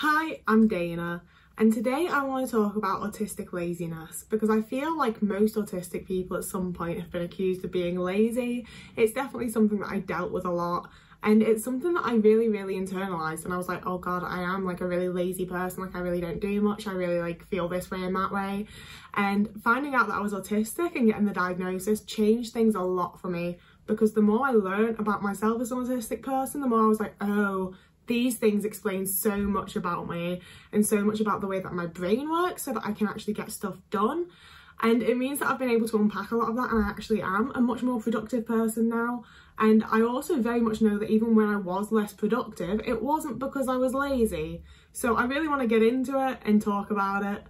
Hi, I'm Dana, and today I want to talk about autistic laziness because I feel like most autistic people at some point have been accused of being lazy. It's definitely something that I dealt with a lot, and it's something that I really internalised, and I was like, oh god, I am like a really lazy person, like I really don't do much, I really like feel this way and that way. And finding out that I was autistic and getting the diagnosis changed things a lot for me, because the more I learned about myself as an autistic person, the more I was like, oh, these things explain so much about me and so much about the way that my brain works so that I can actually get stuff done. And it means that I've been able to unpack a lot of that, and I actually am a much more productive person now. And I also very much know that even when I was less productive, it wasn't because I was lazy. So I really want to get into it and talk about it.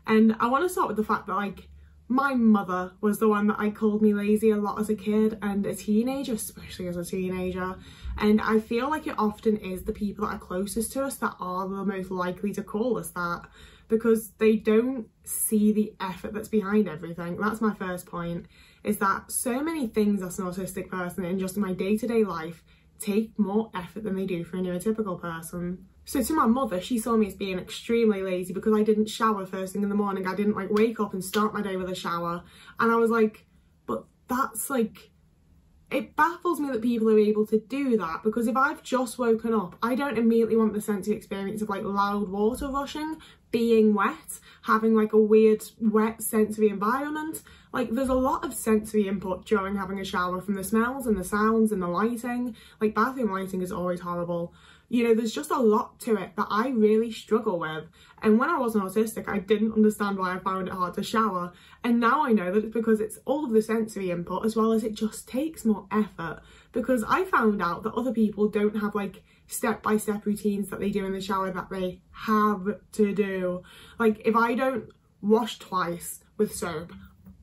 And I want to start with the fact that like my mother was the one that called me lazy a lot as a kid and a teenager, especially as a teenager. And I feel like it often is the people that are closest to us that are the most likely to call us that, because they don't see the effort that's behind everything. That's my first point, is that so many things as an autistic person in just my day-to-day life take more effort than they do for a neurotypical person. So to my mother, she saw me as being extremely lazy because I didn't shower first thing in the morning. I didn't like wake up and start my day with a shower. And I was like, but that's like, it baffles me that people are able to do that, because if I've just woken up, I don't immediately want the sensory experience of like loud water rushing, being wet, having like a weird wet sensory environment. Like there's a lot of sensory input during having a shower, from the smells and the sounds and the lighting. Like bathroom lighting is always horrible. You know, there's just a lot to it that I really struggle with. And when I wasn't autistic, I didn't understand why I found it hard to shower. And now I know that it's because it's all of the sensory input, as well as it just takes more effort. Because I found out that other people don't have like step-by-step routines that they do in the shower that they have to do. Like if I don't wash twice with soap,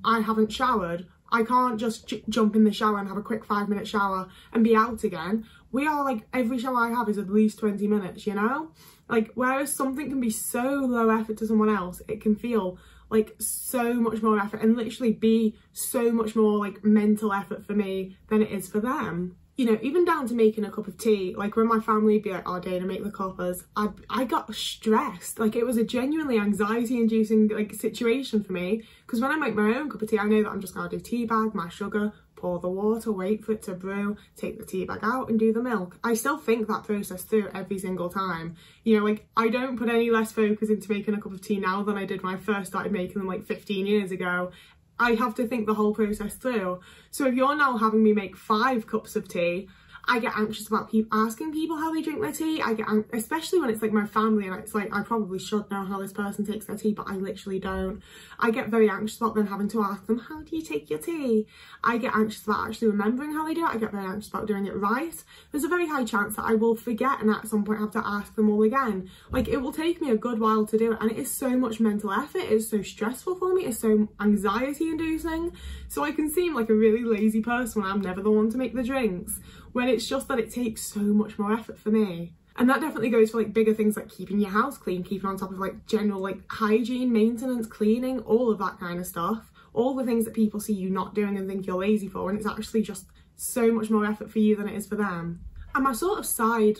I haven't showered. I can't just jump in the shower and have a quick 5-minute shower and be out again. We are like, every shower I have is at least 20 minutes, you know? Like, whereas something can be so low effort to someone else, it can feel like so much more effort and literally be so much more like mental effort for me than it is for them. You know, even down to making a cup of tea, like when my family would be like, oh Dana, make the coppers, I got stressed. Like it was a genuinely anxiety inducing like situation for me, because when I make my own cup of tea, I know that I'm just gonna do tea bag, my sugar, pour the water, wait for it to brew, take the tea bag out and do the milk. I still think that process through every single time. You know, like I don't put any less focus into making a cup of tea now than I did when I first started making them like 15 years ago. I have to think the whole process through. So if you're now having me make 5 cups of tea, I get anxious about asking people how they drink their tea. I get, especially when it's like my family and it's like, I probably should know how this person takes their tea, but I literally don't. I get very anxious about then having to ask them, how do you take your tea? I get anxious about actually remembering how they do it. I get very anxious about doing it right. There's a very high chance that I will forget and at some point have to ask them all again. Like it will take me a good while to do it, and it is so much mental effort. It is so stressful for me. It's so anxiety inducing. So I can seem like a really lazy person when I'm never the one to make the drinks, when it's just that it takes so much more effort for me. And that definitely goes for like bigger things like keeping your house clean, keeping on top of like general like hygiene, maintenance, cleaning, all of that kind of stuff. All the things that people see you not doing and think you're lazy for, and it's actually just so much more effort for you than it is for them. And my sort of side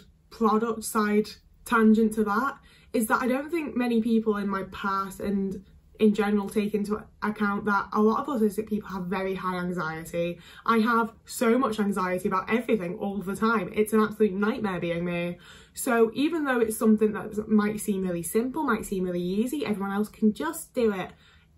tangent to that is that I don't think many people in my past and in general take into account that a lot of autistic people have very high anxiety. I have so much anxiety about everything all the time. It's an absolute nightmare being me. So even though it's something that might seem really simple, might seem really easy, everyone else can just do it,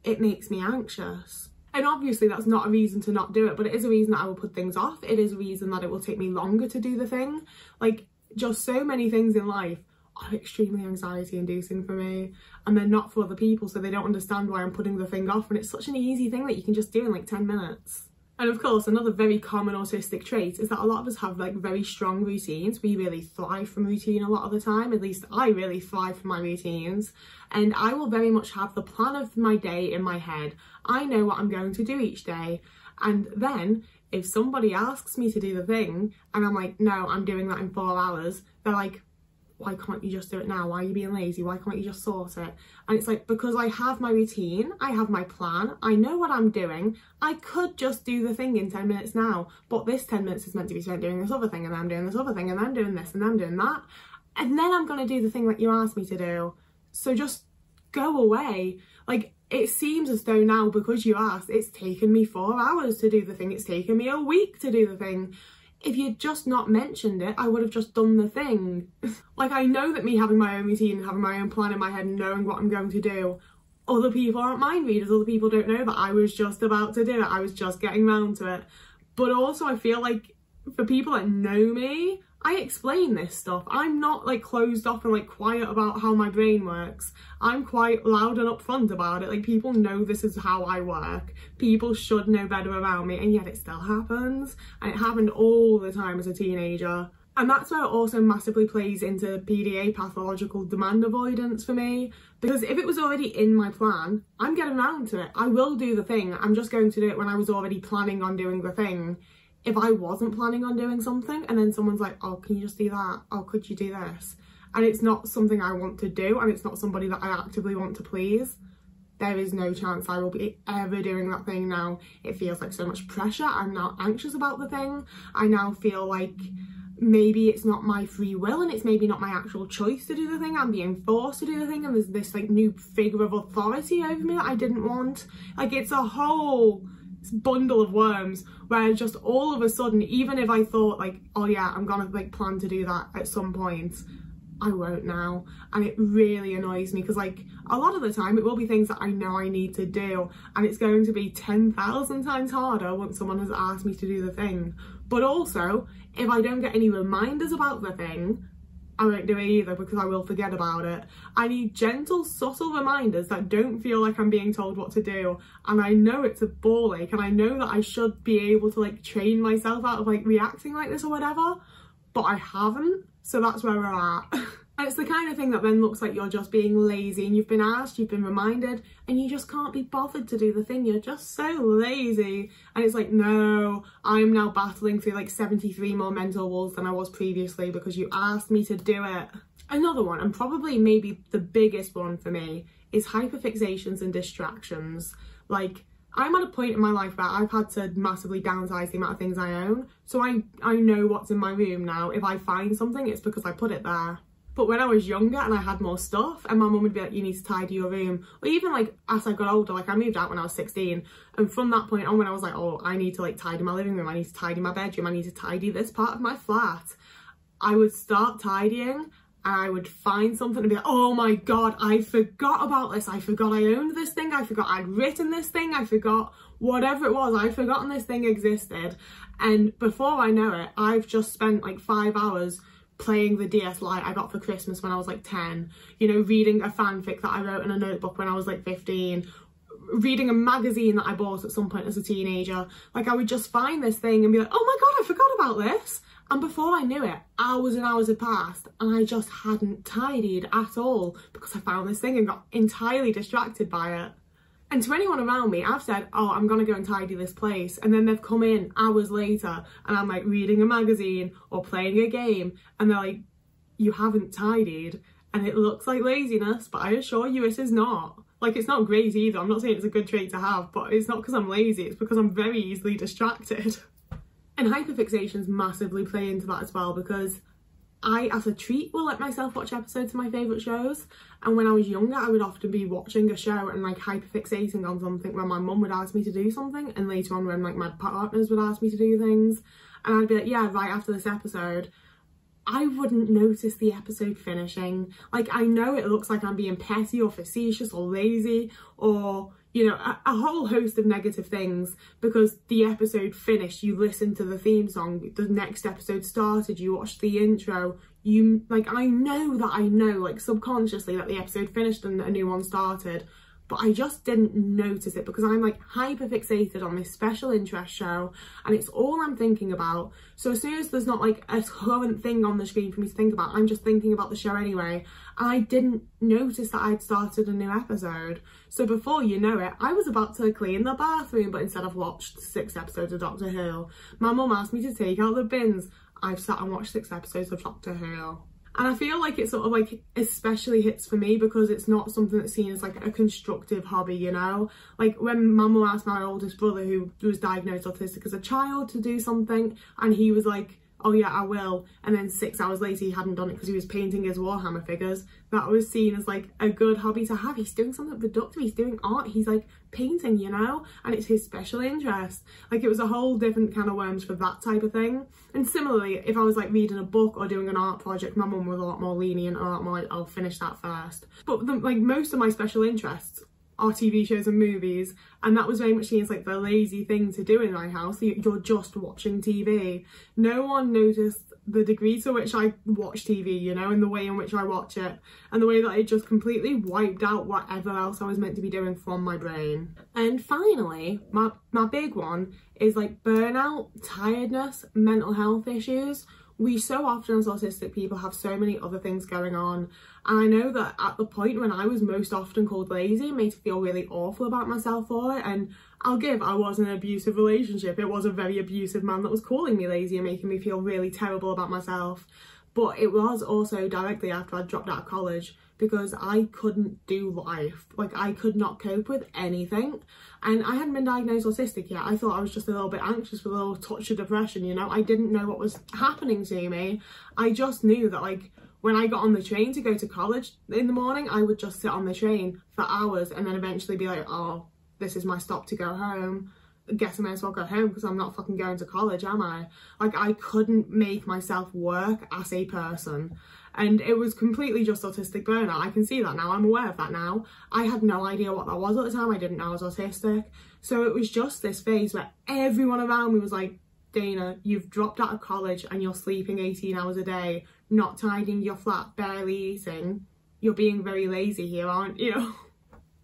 it makes me anxious. And obviously that's not a reason to not do it, but it is a reason that I will put things off. It is a reason that it will take me longer to do the thing. Like just so many things in life are extremely anxiety inducing for me, and they're not for other people, so they don't understand why I'm putting the thing off when it's such an easy thing that you can just do in like 10 minutes. And of course, another very common autistic trait is that a lot of us have like very strong routines. We really thrive from routine a lot of the time. At least I really thrive from my routines, and I will very much have the plan of my day in my head. I know what I'm going to do each day, and then if somebody asks me to do the thing and I'm like, no, I'm doing that in 4 hours, they're like, why can't you just do it now? Why are you being lazy? Why can't you just sort it? And it's like, because I have my routine, I have my plan, I know what I'm doing. I could just do the thing in 10 minutes now, but this 10 minutes is meant to be spent doing this other thing, and I'm doing this other thing, and I'm doing this, and I'm doing that. and then I'm gonna do the thing that you asked me to do. So just go away. Like, it seems as though now, because you asked, it's taken me 4 hours to do the thing. It's taken me a week to do the thing. If you'd just not mentioned it, I would have just done the thing. Like, I know that me having my own routine and having my own plan in my head and knowing what I'm going to do, other people aren't mind readers. Other people don't know that I was just about to do it. I was just getting round to it. But also, I feel like for people that know me, I explain this stuff. I'm not like closed off and like quiet about how my brain works. I'm quite loud and upfront about it. Like, people know this is how I work. People should know better around me, and yet it still happens. And it happened all the time as a teenager. And that's where it also massively plays into PDA, pathological demand avoidance, for me. Because if it was already in my plan, I'm getting around to it. I will do the thing. I'm just going to do it when I was already planning on doing the thing. If I wasn't planning on doing something and then someone's like, oh, can you just do that? Oh, could you do this? And it's not something I want to do, and it's not somebody that I actively want to please, there is no chance I will be ever doing that thing now. It feels like so much pressure. I'm now anxious about the thing. I now feel like maybe it's not my free will, and it's maybe not my actual choice to do the thing. I'm being forced to do the thing, and there's this like new figure of authority over me that I didn't want. Like, it's a whole bundle of worms where just all of a sudden, even if I thought like, oh yeah, I'm gonna like plan to do that at some point, I won't now. And it really annoys me, because like a lot of the time it will be things that I know I need to do, and it's going to be 10,000 times harder once someone has asked me to do the thing. But also, if I don't get any reminders about the thing, I won't do it either, because I will forget about it. I need gentle, subtle reminders that don't feel like I'm being told what to do. And I know it's a ball ache, and I know that I should be able to like train myself out of like reacting like this or whatever, but I haven't. So that's where we're at. And it's the kind of thing that then looks like you're just being lazy, and you've been asked, you've been reminded, and you just can't be bothered to do the thing. You're just so lazy. And it's like, no, I'm now battling through like 73 more mental walls than I was previously because you asked me to do it. Another one, and probably maybe the biggest one for me, is hyperfixations and distractions. Like, I'm at a point in my life where I've had to massively downsize the amount of things I own. So I know what's in my room now. If I find something, it's because I put it there. But when I was younger and I had more stuff, and my mum would be like, you need to tidy your room. Or even like as I got older, like I moved out when I was 16. And from that point on, when I was like, oh, I need to like tidy my living room, I need to tidy my bedroom, I need to tidy this part of my flat, I would start tidying, and I would find something and be like, oh my God, I forgot about this. I forgot I owned this thing. I forgot I'd written this thing. I forgot whatever it was. I'd forgotten this thing existed. And before I know it, I've just spent like 5 hours playing the DS Lite I got for Christmas when I was like 10, you know, reading a fanfic that I wrote in a notebook when I was like 15, reading a magazine that I bought at some point as a teenager. Like, I would just find this thing and be like, oh my God, I forgot about this. And before I knew it, hours and hours had passed, and I just hadn't tidied at all because I found this thing and got entirely distracted by it. And to anyone around me, I've said, oh, I'm going to go and tidy this place. And then they've come in hours later and I'm like reading a magazine or playing a game. And they're like, you haven't tidied. And it looks like laziness, but I assure you it is not. Like, it's not great either. I'm not saying it's a good trait to have, but it's not because I'm lazy. It's because I'm very easily distracted. And hyperfixations massively play into that as well, because I, as a treat, will let myself watch episodes of my favourite shows. And when I was younger, I would often be watching a show and like hyperfixating on something when my mum would ask me to do something, and later on when like my partners would ask me to do things, and I'd be like, yeah, right after this episode, I wouldn't notice the episode finishing. Like, I know it looks like I'm being petty or facetious or lazy or, you know, a whole host of negative things, because the episode finished, you listened to the theme song, the next episode started, you watched the intro, you, like, I know, like, subconsciously that the episode finished and a new one started, but I just didn't notice it because I'm like hyper fixated on this special interest show and it's all I'm thinking about. So as soon as there's not like a current thing on the screen for me to think about, I'm just thinking about the show anyway. And I didn't notice that I'd started a new episode. So before you know it, I was about to clean the bathroom, but instead I've watched 6 episodes of Doctor Who. My mum asked me to take out the bins. I've sat and watched 6 episodes of Doctor Who. And I feel like it sort of like especially hits for me because it's not something that's seen as like a constructive hobby, you know? Like when Mum asked my oldest brother, who was diagnosed autistic as a child, to do something, and he was like, oh yeah, I will, and then 6 hours later he hadn't done it because he was painting his Warhammer figures, that was seen as like a good hobby to have. He's doing something productive, he's doing art, he's like painting, you know, and it's his special interest. Like, it was a whole different can of worms for that type of thing. And similarly, if I was like reading a book or doing an art project, my mum was a lot more lenient, a lot more like, I'll finish that first. But like most of my special interests are TV shows and movies, and that was very much seen as like the lazy thing to do in my house. You're just watching TV. No one noticed the degree to which I watch TV, you know, and the way in which I watch it, and the way that it just completely wiped out whatever else I was meant to be doing from my brain. And finally, my big one is like burnout, tiredness, mental health issues. We so often as autistic people have so many other things going on, and I know that at the point when I was most often called lazy, it made me feel really awful about myself for it. And I was in an abusive relationship. It was a very abusive man that was calling me lazy and making me feel really terrible about myself. But it was also directly after I dropped out of college, because I couldn't do life. Like, I could not cope with anything. And I hadn't been diagnosed autistic yet. I thought I was just a little bit anxious with a little touch of depression, you know. I didn't know what was happening to me. I just knew that, like, when I got on the train to go to college in the morning, I would just sit on the train for hours and then eventually be like, oh, this is my stop to go home. Guess I may as well go home because I'm not fucking going to college, am I? Like, I couldn't make myself work as a person. And it was completely just autistic burnout. I can see that now. I'm aware of that now. I had no idea what that was at the time. I didn't know I was autistic. So it was just this phase where everyone around me was like, Dana, you've dropped out of college and you're sleeping 18 hours a day, not tidying your flat, barely eating. You're being very lazy here, aren't you?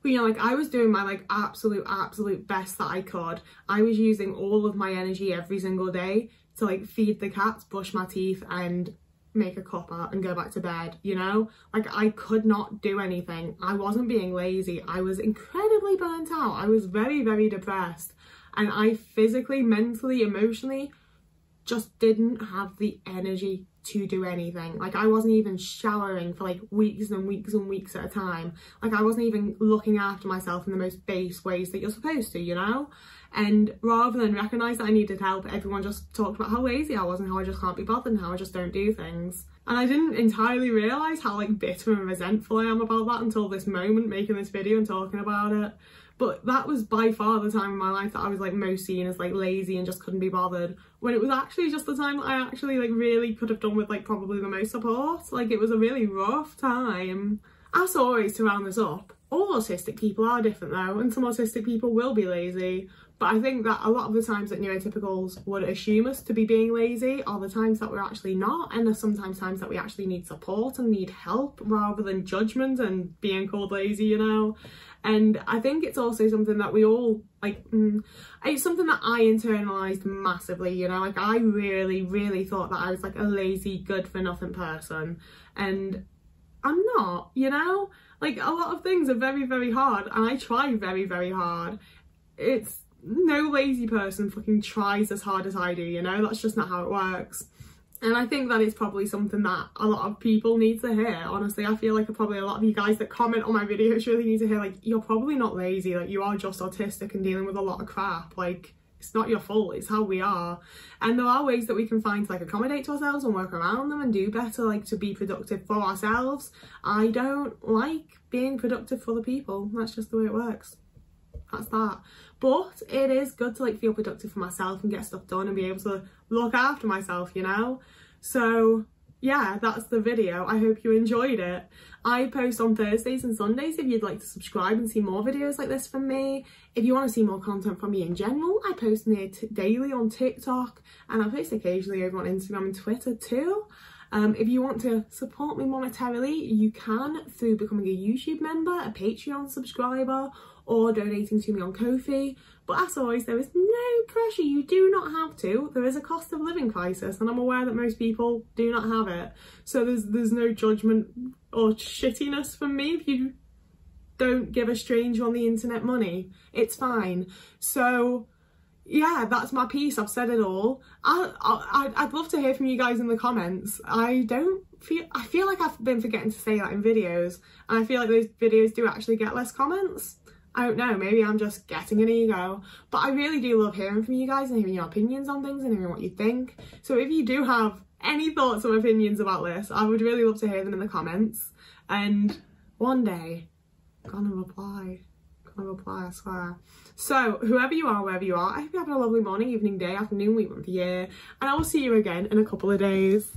But, you know, like, I was doing my, like, absolute best that I could. I was using all of my energy every single day to, like, feed the cats, brush my teeth, and make a cuppa and go back to bed, you know? Like, I could not do anything. I wasn't being lazy. I was incredibly burnt out. I was very, very depressed. And I physically, mentally, emotionally just didn't have the energy to do anything. Like, I wasn't even showering for like weeks and weeks and weeks at a time. Like, I wasn't even looking after myself in the most base ways that you're supposed to, you know? And rather than recognise that I needed help, everyone just talked about how lazy I was and how I just can't be bothered and how I just don't do things. And I didn't entirely realise how like bitter and resentful I am about that until this moment, making this video and talking about it. But that was by far the time in my life that I was like most seen as like lazy and just couldn't be bothered, when it was actually just the time that I actually like really could have done with like probably the most support. Like, it was a really rough time. As always, to round this up, all autistic people are different though, and some autistic people will be lazy. But I think that a lot of the times that neurotypicals would assume us to be being lazy are the times that we're actually not, and there's sometimes times that we actually need support and need help rather than judgment and being called lazy, you know. And I think it's also something that we all, like, it's something that I internalised massively, you know. Like, I really thought that I was like a lazy, good for nothing person, and I'm not, you know. Like, a lot of things are very hard, and I try very hard. It's, no lazy person fucking tries as hard as I do, you know. That's just not how it works. And I think that it's probably something that a lot of people need to hear. Honestly, I feel like probably a lot of you guys that comment on my videos really need to hear, like, you're probably not lazy. Like, you are just autistic and dealing with a lot of crap. Like, it's not your fault, it's how we are. And there are ways that we can find to like accommodate to ourselves and work around them and do better, like to be productive for ourselves. I don't like being productive for the people. That's just the way it works. That's that. But it is good to like feel productive for myself and get stuff done and be able to look after myself, you know. So yeah, that's the video. I hope you enjoyed it. I post on Thursdays and Sundays if you'd like to subscribe and see more videos like this from me. If you want to see more content from me in general, I post near daily on TikTok, and I post occasionally over on Instagram and Twitter too. If you want to support me monetarily, you can through becoming a YouTube member, a Patreon subscriber, or donating to me on Ko-fi. But as always, there is no pressure. You do not have to. There is a cost of living crisis, and I'm aware that most people do not have it. So there's no judgment or shittiness from me if you don't give a stranger on the internet money. It's fine. So yeah, that's my piece. I've said it all. I'd love to hear from you guys in the comments. I feel like I've been forgetting to say that in videos, and I feel like those videos do actually get less comments. I don't know, maybe I'm just getting an ego, but I really do love hearing from you guys and hearing your opinions on things and hearing what you think. So if you do have any thoughts or opinions about this, I would really love to hear them in the comments. And one day, I'm gonna reply, I swear. So whoever you are, wherever you are, I hope you're having a lovely morning, evening, day, afternoon, week, month, year, and I will see you again in a couple of days.